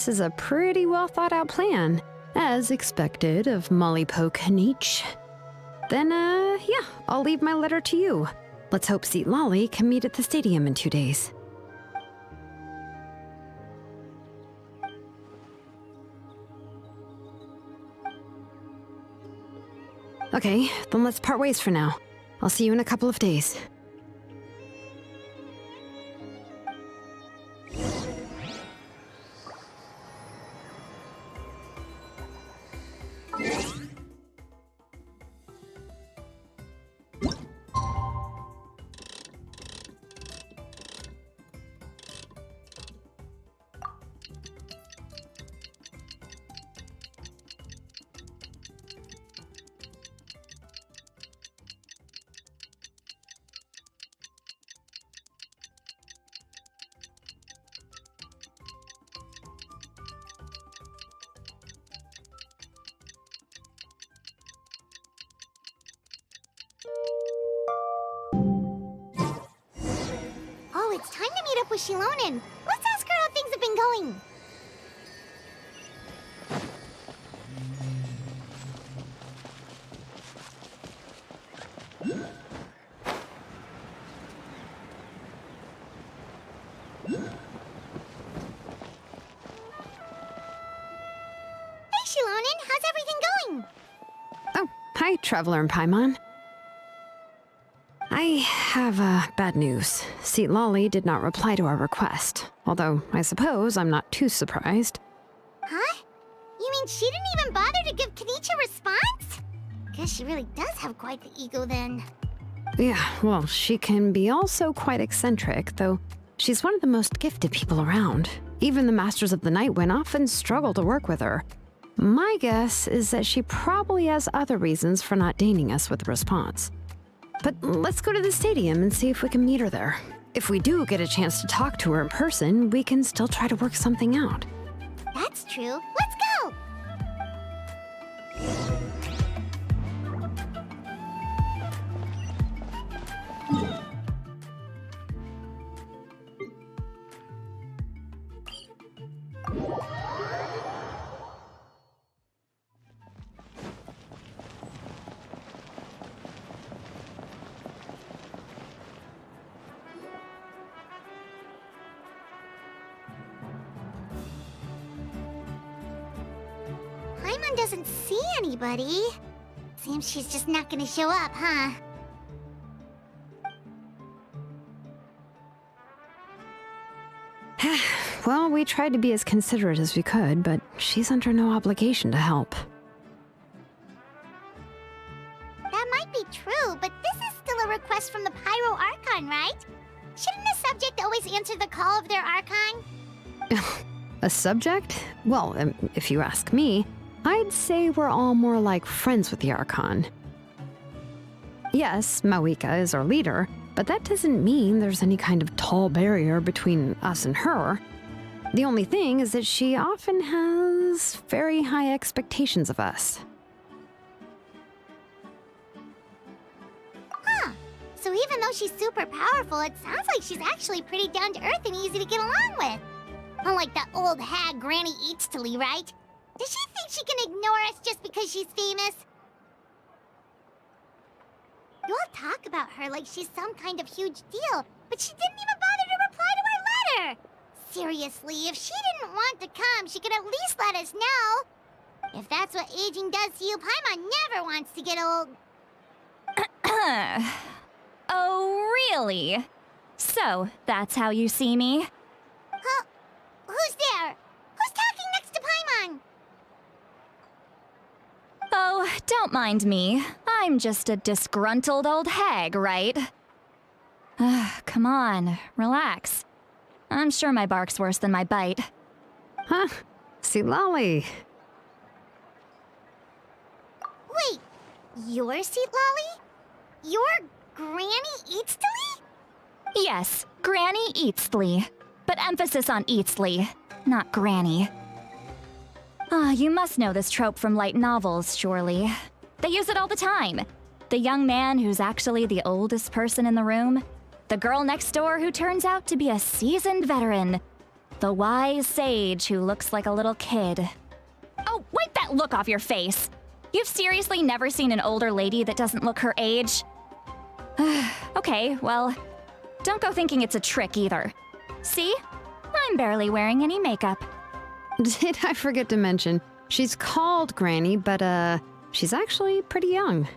This is a pretty well thought out plan, as expected of Molly Poke Nietzsche. Then, yeah, I'll leave my letter to you. Let's hope Seat Lolly can meet at the stadium in 2 days. Okay, then let's part ways for now. I'll see you in a couple of days. Oh, it's time to meet up with Shilonen. Let's ask her how things have been going. Hey, Shilonen, how's everything going? Oh, hi, Traveler and Paimon. I have bad news. Seat Lolly did not reply to our request, although I suppose I'm not too surprised. Huh? You mean she didn't even bother to give Kenichi a response? Guess she really does have quite the ego then. Yeah, well, she can be also quite eccentric, though she's one of the most gifted people around. Even the Masters of the Night Wind often struggle to work with her. My guess is that she probably has other reasons for not deigning us with a response. But let's go to the stadium and see if we can meet her there. If we do get a chance to talk to her in person, we can still try to work something out. That's true. Let's go! Paimon doesn't see anybody. Seems she's just not gonna show up, huh? Well, we tried to be as considerate as we could, but she's under no obligation to help. That might be true, but this is still a request from the Pyro Archon, right? Shouldn't a subject always answer the call of their Archon? A subject? Well, if you ask me, I'd say we're all more like friends with the Archon. Yes, Mawika is our leader, but that doesn't mean there's any kind of tall barrier between us and her. The only thing is that she often has very high expectations of us. Huh. So even though she's super powerful, it sounds like she's actually pretty down to earth and easy to get along with. Unlike that old hag Granny Eatstily, right? Does she think she can ignore us just because she's famous? You all talk about her like she's some kind of huge deal, but she didn't even bother to reply to our letter! Seriously, if she didn't want to come, she could at least let us know. If that's what aging does to you, Paimon never wants to get old. Oh, really? So, that's how you see me? Huh? Who's there? Who's talking next to Paimon? Oh, don't mind me. I'm just a disgruntled old hag, right? Come on, relax. I'm sure my bark's worse than my bite. Huh? Seat Lolly. Wait, you're Seat Lolly? You're Granny Eatstily? Yes, Granny Eatsley. But emphasis on Eatsley, not Granny. You must know this trope from light novels, surely. They use it all the time. The young man who's actually the oldest person in the room. The girl next door who turns out to be a seasoned veteran. The wise sage who looks like a little kid. Oh, wipe that look off your face! You've seriously never seen an older lady that doesn't look her age? Okay, well, don't go thinking it's a trick either. See? I'm barely wearing any makeup. Did I forget to mention, she's called Granny, but she's actually pretty young.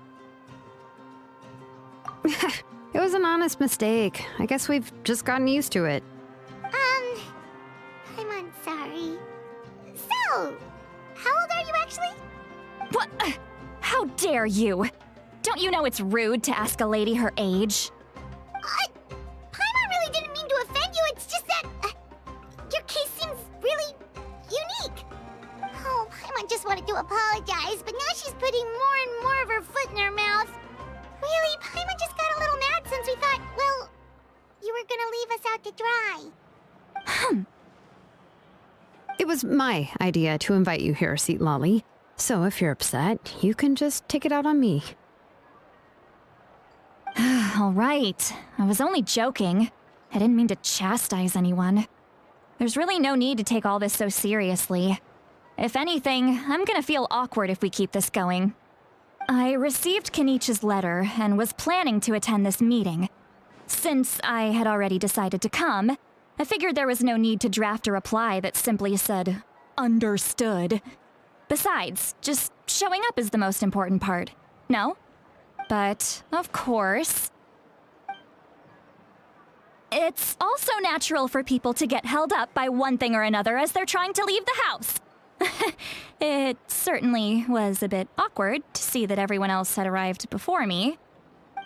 It was an honest mistake. I guess we've just gotten used to it. I'm sorry. So, how old are you actually? What? How dare you? Don't you know it's rude to ask a lady her age? Paimon really didn't mean to offend you, it's just that your case seems really unique. Oh, Paimon just wanted to apologize, but now she's putting more and more of her foot in her mouth. Really, Paimon just got a little mad since we thought, well, you were gonna leave us out to dry. It was my idea to invite you here, Seat Lolly. So if you're upset, you can just take it out on me. All right. I was only joking. I didn't mean to chastise anyone. There's really no need to take all this so seriously. If anything, I'm gonna feel awkward if we keep this going. I received Kenichi's letter and was planning to attend this meeting. Since I had already decided to come, I figured there was no need to draft a reply that simply said, "Understood." Besides, just showing up is the most important part. No? But, of course... It's also natural for people to get held up by one thing or another as they're trying to leave the house. It certainly was a bit awkward to see that everyone else had arrived before me.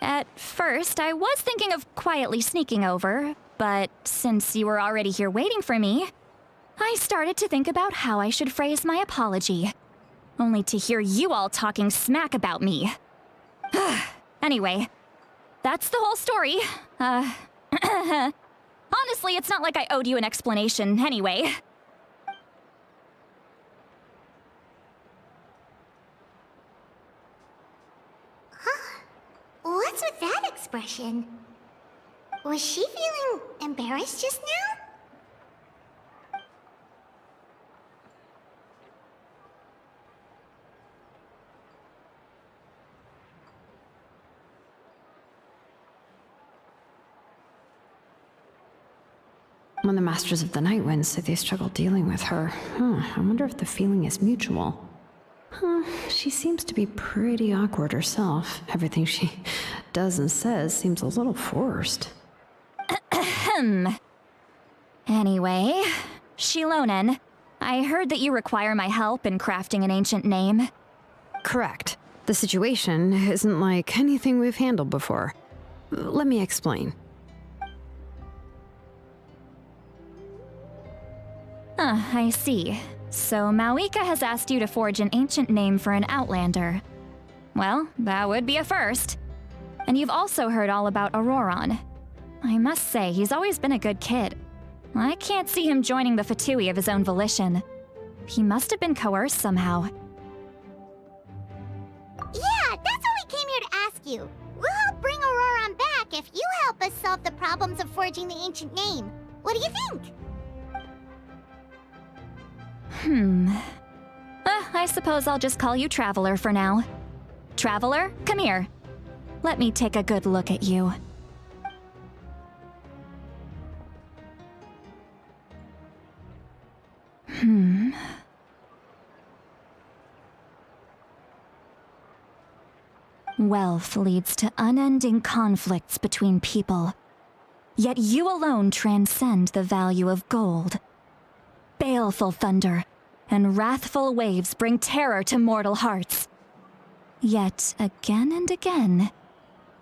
At first, I was thinking of quietly sneaking over, but since you were already here waiting for me, I started to think about how I should phrase my apology. Only to hear you all talking smack about me. Anyway, that's the whole story. Honestly, it's not like I owed you an explanation anyway. What's with that expression? Was she feeling embarrassed just now? When the Masters of the Night Wind said they struggled dealing with her, I wonder if the feeling is mutual. She seems to be pretty awkward herself. Everything she does and says seems a little forced. Anyway, Shilonen, I heard that you require my help in crafting an ancient name. Correct. The situation isn't like anything we've handled before. Let me explain. I see. So Mauika has asked you to forge an ancient name for an Outlander. Well, that would be a first. And you've also heard all about Auroron. I must say, he's always been a good kid. I can't see him joining the Fatui of his own volition. He must have been coerced somehow. Yeah, that's what we came here to ask you. We'll help bring Auroron back if you help us solve the problems of forging the ancient name. What do you think? I suppose I'll just call you Traveler for now. Traveler, come here. Let me take a good look at you. Wealth leads to unending conflicts between people. Yet you alone transcend the value of gold. Baleful thunder and wrathful waves bring terror to mortal hearts. Yet again and again,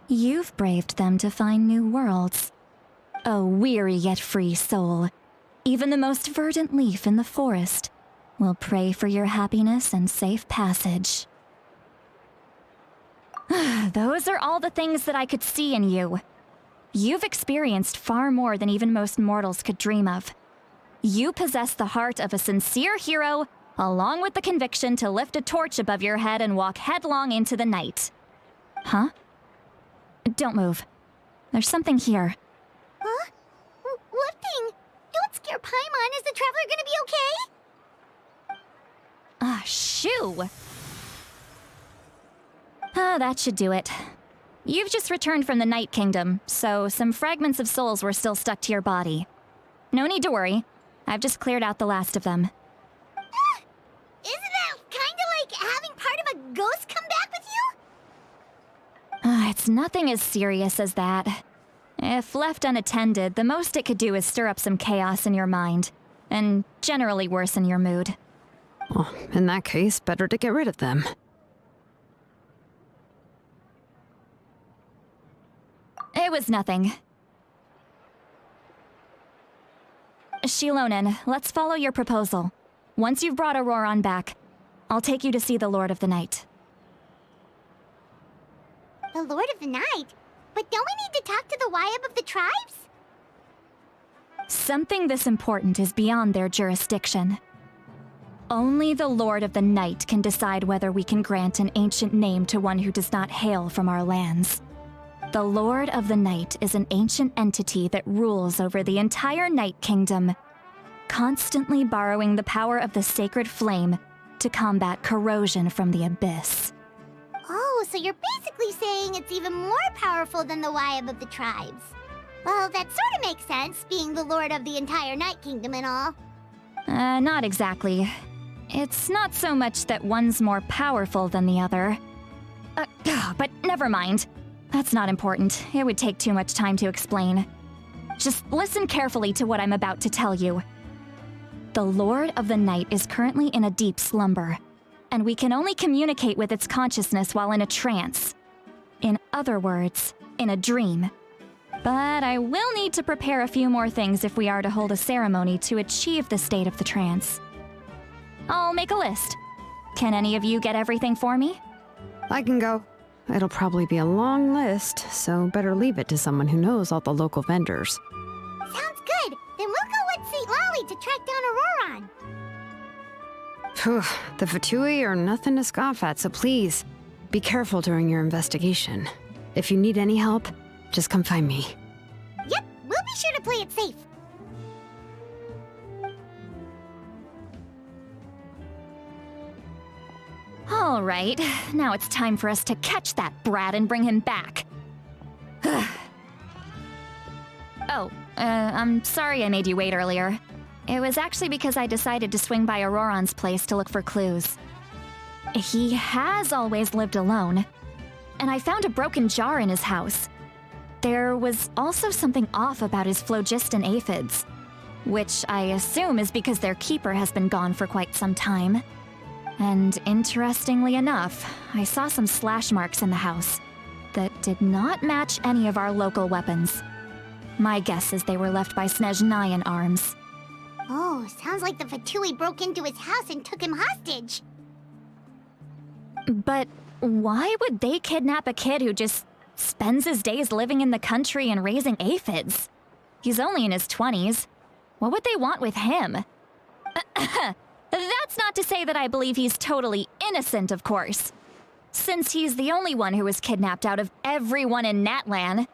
you've braved them to find new worlds. O weary yet free soul, even the most verdant leaf in the forest will pray for your happiness and safe passage. Those are all the things that I could see in you. You've experienced far more than even most mortals could dream of. You possess the heart of a sincere hero, along with the conviction to lift a torch above your head and walk headlong into the night. Huh? Don't move. There's something here. Huh? What thing? Don't your Paimon. Is the traveler gonna be okay? Ah, shoo! That should do it. You've just returned from the Night Kingdom, so some fragments of souls were still stuck to your body. No need to worry. I've just cleared out the last of them. Isn't that kinda like having part of a ghost come back with you? It's nothing as serious as that. If left unattended, the most it could do is stir up some chaos in your mind, and generally worsen your mood. Well, in that case, better to get rid of them. It was nothing. Shilonen, let's follow your proposal. Once you've brought Auroran back, I'll take you to see the Lord of the Night. The Lord of the Night? But don't we need to talk to the Wyab of the tribes? Something this important is beyond their jurisdiction. Only the Lord of the Night can decide whether we can grant an ancient name to one who does not hail from our lands. The Lord of the Night is an ancient entity that rules over the entire Night Kingdom, constantly borrowing the power of the sacred flame to combat corrosion from the abyss. Oh, so you're basically saying it's even more powerful than the Wyab of the tribes. Well, that sort of makes sense, being the lord of the entire Night Kingdom and all. Not exactly. It's not so much that one's more powerful than the other. But never mind. That's not important. It would take too much time to explain. Just listen carefully to what I'm about to tell you. The Lord of the Night is currently in a deep slumber, and we can only communicate with its consciousness while in a trance. In other words, in a dream. But I will need to prepare a few more things if we are to hold a ceremony to achieve the state of the trance. I'll make a list. Can any of you get everything for me? I can go. It'll probably be a long list, so better leave it to someone who knows all the local vendors. Sounds good. Then we'll go with St. Lolly to track down Auroran. Phew, the Fatui are nothing to scoff at, so please, be careful during your investigation. If you need any help, just come find me. Yep, we'll be sure to play it safe. All right, now it's time for us to catch that brat and bring him back. I'm sorry I made you wait earlier. It was actually because I decided to swing by Auroran's place to look for clues. He has always lived alone, and I found a broken jar in his house. There was also something off about his phlogiston aphids, which I assume is because their keeper has been gone for quite some time. And interestingly enough, I saw some slash marks in the house that did not match any of our local weapons. My guess is they were left by Snezhnayan arms. Oh, sounds like the Fatui broke into his house and took him hostage. But why would they kidnap a kid who just spends his days living in the country and raising aphids? He's only in his 20s. What would they want with him? That's not to say that I believe he's totally innocent, of course. Since he's the only one who was kidnapped out of everyone in Natlan,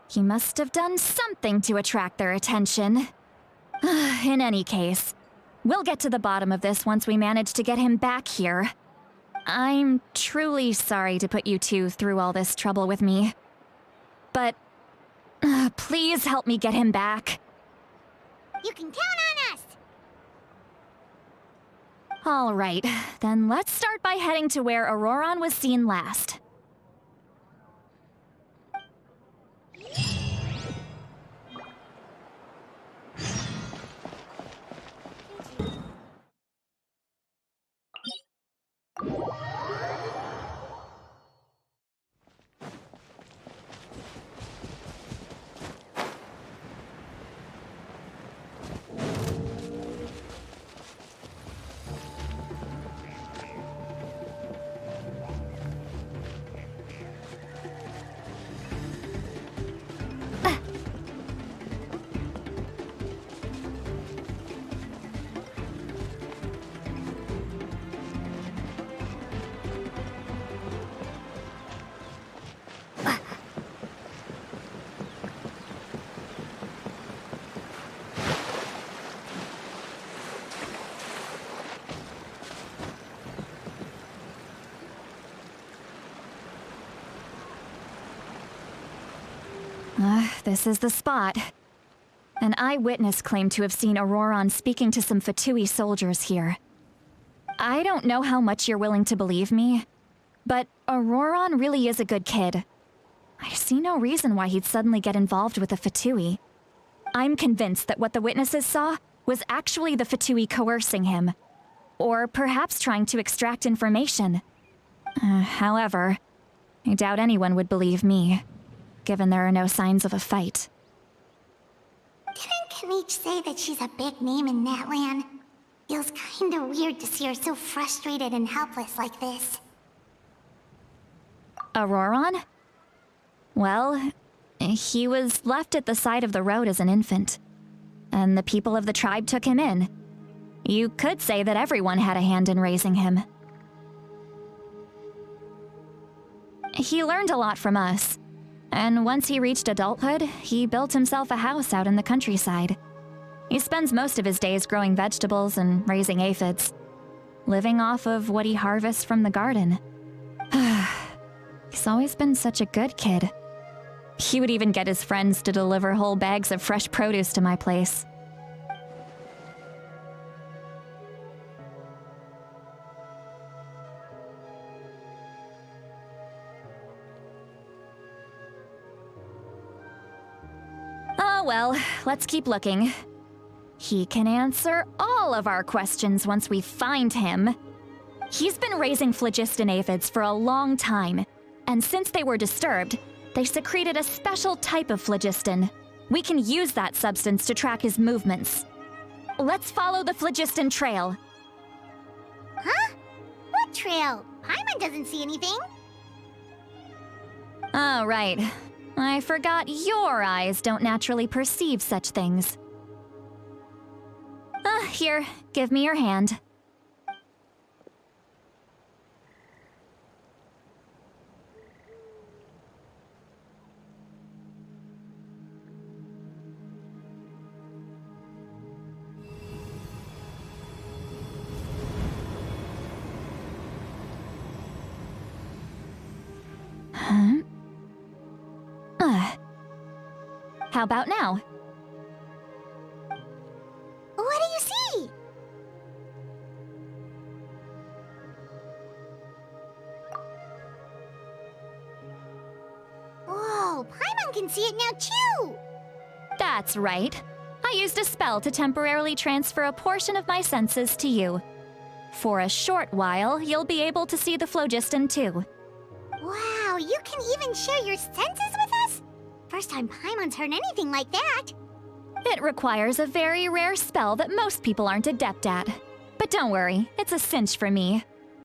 he must have done something to attract their attention. In any case, we'll get to the bottom of this once we manage to get him back here. I'm truly sorry to put you two through all this trouble with me. But please help me get him back. You can count on us! All right, then let's start by heading to where Auroran was seen last. This is the spot. An eyewitness claimed to have seen Auroron speaking to some Fatui soldiers here. I don't know how much you're willing to believe me, but Auroron really is a good kid. I see no reason why he'd suddenly get involved with a Fatui. I'm convinced that what the witnesses saw was actually the Fatui coercing him, or perhaps trying to extract information. However, I doubt anyone would believe me, given there are no signs of a fight. Didn't Kanich say that she's a big name in that land? Feels kinda weird to see her so frustrated and helpless like this. Auroron? Well, he was left at the side of the road as an infant, and the people of the tribe took him in. You could say that everyone had a hand in raising him. He learned a lot from us, and once he reached adulthood, he built himself a house out in the countryside. He spends most of his days growing vegetables and raising aphids, living off of what he harvests from the garden. He's always been such a good kid. He would even get his friends to deliver whole bags of fresh produce to my place. Oh well, let's keep looking. He can answer all of our questions once we find him. He's been raising phlogiston aphids for a long time, and since they were disturbed, they secreted a special type of phlogiston. We can use that substance to track his movements. Let's follow the phlogiston trail. Huh? What trail? Paimon doesn't see anything. Oh, right. I forgot your eyes don't naturally perceive such things. Here, give me your hand. Huh? How about now? What do you see? Whoa, Paimon can see it now too! That's right. I used a spell to temporarily transfer a portion of my senses to you. For a short while, you'll be able to see the phlogiston too. Wow, you can even share your senses with us? First time Paimon's heard anything like that. It requires a very rare spell that most people aren't adept at. But don't worry, it's a cinch for me.